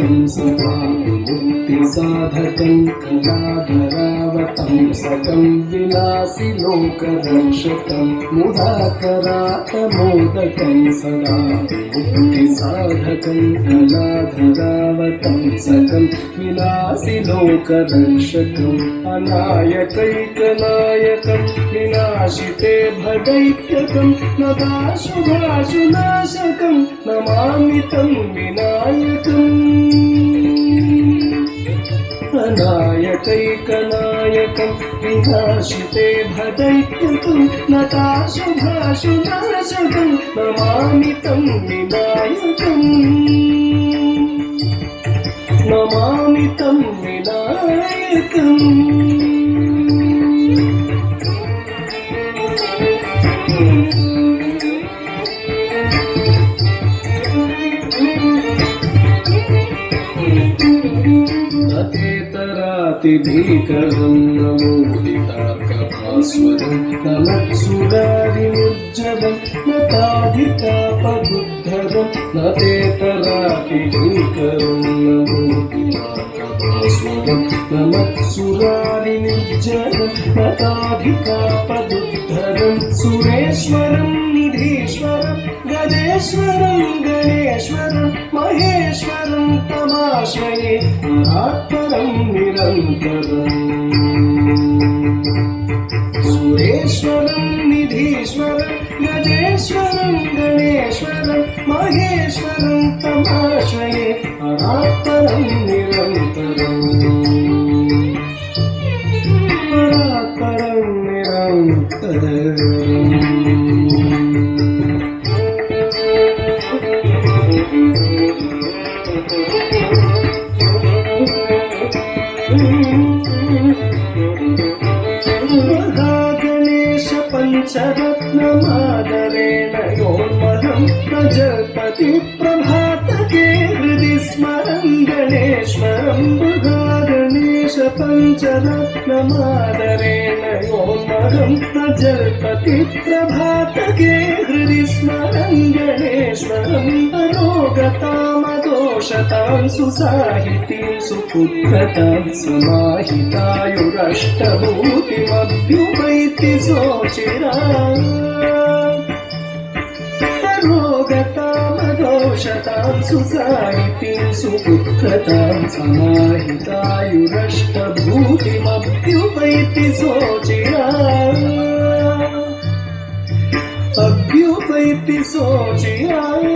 मोदकं सदा मुक्तिसाधकं कलाधरावतं सकं विलासि लोकरक्षकं मुदाकरातमोदकं सदा मुक्तिसाधकं कलाधरावतं सकं विलासि लोकरक्षकम् अनायकैकनायकं विनाशिते भदैत्यकं नदाशुभाशुनाशकं नमामि तं विनायकम् अनायकैकनायकं विनाशिते भदैत्यकं नदाशुभाशुनाशकं नमामि तं विनायकम् नमामि तं विनायकम् भीकरं नमोदितार्कभास्वरं नमत्सुरारिमुज्जवं नताधितापदुद्धरं नतेतरातिभीकरं नमोदितार्कभास्वरं नमत्सुरारिमुज्जवं नताधितापदुद्धरं सुरेश्वरं निधीश्वरं गजेश्वरं गणेश्वरं महेश्वरं तमाश्रये परात्परं निरन्तरम् सुरेश्वरं निधीश्वरं गजेश्वरं गणेश्वरं महेश्वरं तमाश्रये परात्परं निरन्तरम् परात्परं निरन्तरम् गणेश पञ्चरत्नमादरेण योन्महं प्रजपति प्रभातके हृदि स्मरं गणेश्वरं गणेश पञ्चरत्नमादरेण योन्महं प्रजपति प्रभातके हृदि स्मरं गणेश्वरं अरोगतामदोषतां सुसाहितीं सुपुत्रतां समाहितायुरष्टभूतिमभ्युपैति सोचिराम् अरोगतामदोषतां सुसाहितीं सुपुत्रतां समाहितायुरष्टभूतिमभ्युपैति सोचिराम् अभ्युपैति सोचिराम्